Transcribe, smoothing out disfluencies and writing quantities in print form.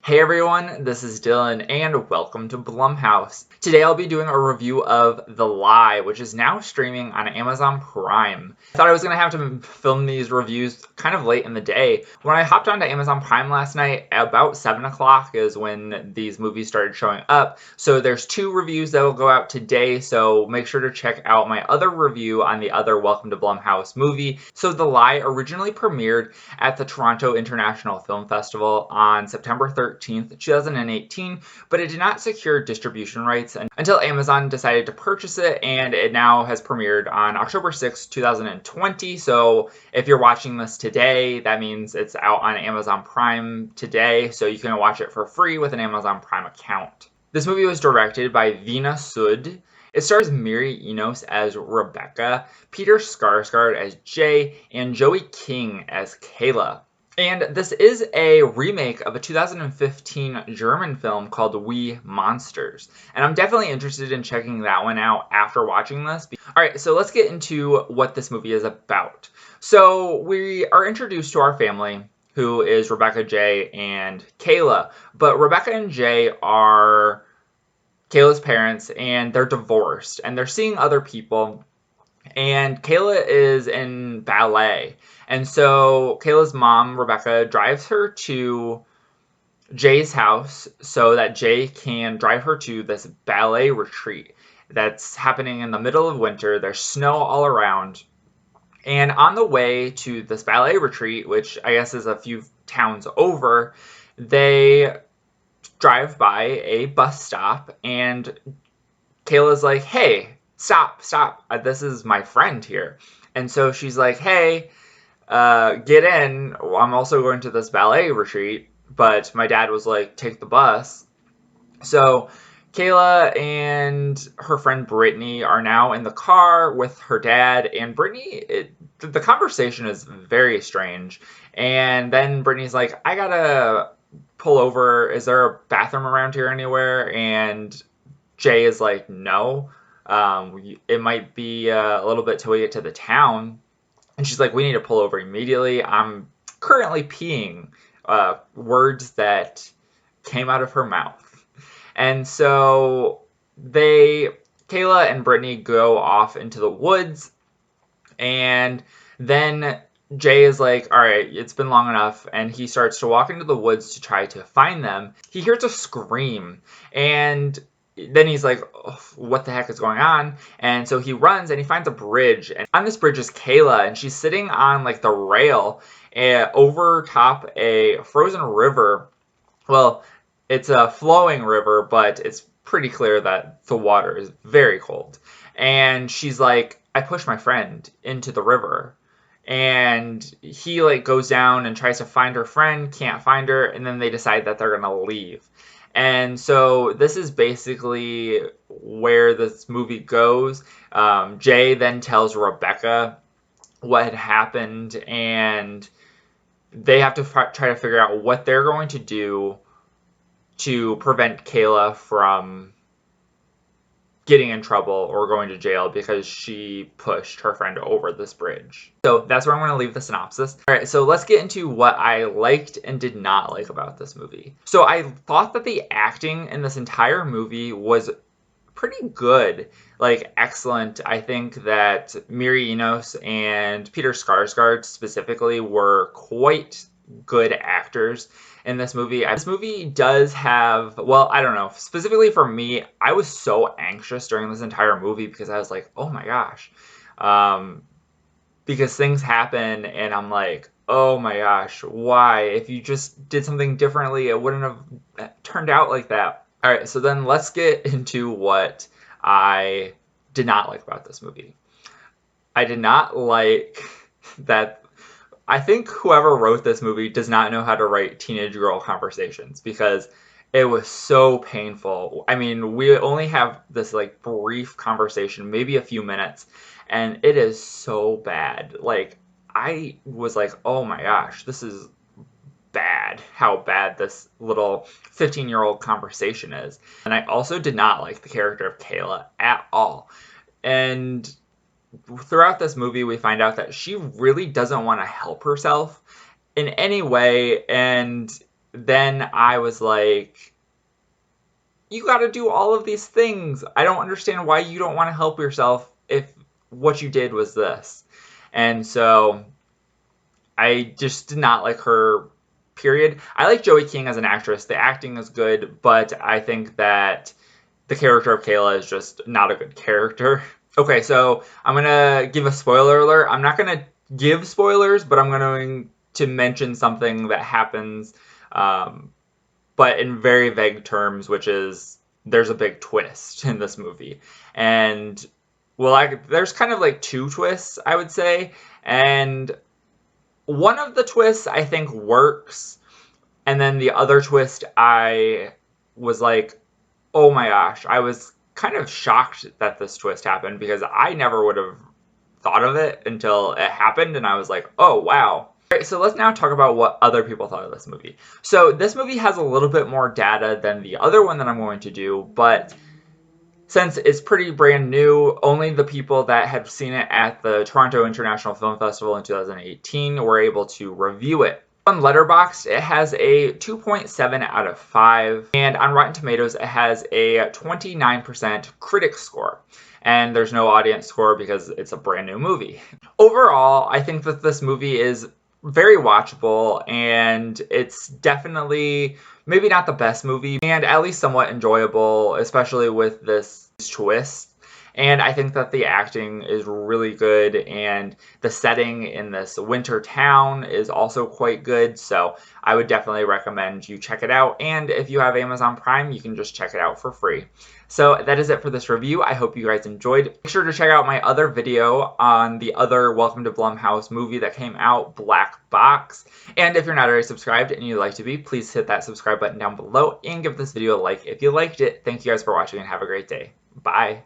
Hey everyone, this is Dylan and welcome to Blumhouse. Today I'll be doing a review of The Lie, which is now streaming on Amazon Prime. I thought I was going to have to film these reviews kind of late in the day. When I hopped onto Amazon Prime last night, about 7 o'clock is when these movies started showing up. So there's 2 reviews that will go out today, so make sure to check out my other review on the other Welcome to Blumhouse movie. So The Lie originally premiered at the Toronto International Film Festival on September 13th, 2018, but it did not secure distribution rights until Amazon decided to purchase it, and it now has premiered on October 6, 2020. So if you're watching this today, that means it's out on Amazon Prime today, so you can watch it for free with an Amazon Prime account. This movie was directed by Veena Sud. It stars Miri Enos as Rebecca, Peter Skarsgård as Jay, and Joey King as Kayla. And this is a remake of a 2015 German film called We Monsters. And I'm definitely interested in checking that one out after watching this. Alright, so let's get into what this movie is about. So we are introduced to our family, who is Rebecca, Jay, and Kayla. But Rebecca and Jay are Kayla's parents, and they're divorced, and they're seeing other people. And Kayla is in ballet. And so Kayla's mom, Rebecca, drives her to Jay's house so that Jay can drive her to this ballet retreat that's happening in the middle of winter. There's snow all around. And on the way to this ballet retreat, which I guess is a few towns over, they drive by a bus stop, and Kayla's like, hey, stop, this is my friend here. And so she's like, hey, get in, I'm also going to this ballet retreat, but my dad was like, take the bus. So Kayla and her friend Brittany are now in the car with her dad, and Brittany, the conversation is very strange. And then Brittany's like, I gotta pull over, is there a bathroom around here anywhere? And Jay is like, no, it might be a little bit till we get to the town. And she's like, we need to pull over immediately. I'm currently peeing, words that came out of her mouth. And so Kayla and Brittany go off into the woods, and then Jay is like, all right, it's been long enough, and he starts to walk into the woods to try to find them. He hears a scream, and then he's like, oh, what the heck is going on? And so he runs and he finds a bridge. And on this bridge is Kayla, and she's sitting on like the rail over top a frozen river. Well, it's a flowing river, but it's pretty clear that the water is very cold. And she's like, I pushed my friend into the river. And he like goes down and tries to find her friend, can't find her, and then they decide that they're gonna leave. And so this is basically where this movie goes. Jay then tells Rebecca what had happened, and they have to try to figure out what they're going to do to prevent Kayla from getting in trouble or going to jail because she pushed her friend over this bridge. So that's where I'm going to leave the synopsis. All right, so let's get into what I liked and did not like about this movie. So I thought that the acting in this entire movie was pretty good, like excellent. I think that Miri Enos and Peter Skarsgård specifically were quite good actors in this movie. This movie does have, well, I don't know, specifically for me, I was so anxious during this entire movie because I was like, oh my gosh, because things happen and I'm like, oh my gosh, why? If you just did something differently, it wouldn't have turned out like that. All right, so then let's get into what I did not like about this movie. I did not like that. I think whoever wrote this movie does not know how to write teenage girl conversations because it was so painful. I mean, we only have this like brief conversation, maybe a few minutes, and it is so bad. Like, I was like, oh my gosh, this is bad, how bad this little 15-year-old conversation is. And I also did not like the character of Kayla at all. And throughout this movie, we find out that she really doesn't want to help herself in any way, and then I was like, you got to do all of these things. I don't understand why you don't want to help yourself if what you did was this. And so I just did not like her, period. I like Joey King as an actress. The acting is good, but I think that the character of Kayla is just not a good character. Okay, so I'm going to give a spoiler alert. I'm not going to give spoilers, but I'm going to mention something that happens, but in very vague terms, which is there's a big twist in this movie. And, well, there's kind of like two twists, I would say. And one of the twists I think works, and then the other twist I was like, oh my gosh, I was kind of shocked that this twist happened because I never would have thought of it until it happened, and I was like, oh wow. All right, so let's now talk about what other people thought of this movie. So this movie has a little bit more data than the other one that I'm going to do, but since it's pretty brand new, only the people that had seen it at the Toronto International Film Festival in 2018 were able to review it. On Letterboxd, it has a 2.7 out of 5, and on Rotten Tomatoes, it has a 29% critic score. And there's no audience score because it's a brand new movie. Overall, I think that this movie is very watchable, and it's definitely maybe not the best movie, and at least somewhat enjoyable, especially with this twist. And I think that the acting is really good, and the setting in this winter town is also quite good, so I would definitely recommend you check it out. And if you have Amazon Prime, you can just check it out for free. So that is it for this review. I hope you guys enjoyed. Make sure to check out my other video on the other Welcome to Blumhouse movie that came out, Black Box. And if you're not already subscribed and you'd like to be, please hit that subscribe button down below and give this video a like if you liked it. Thank you guys for watching and have a great day. Bye.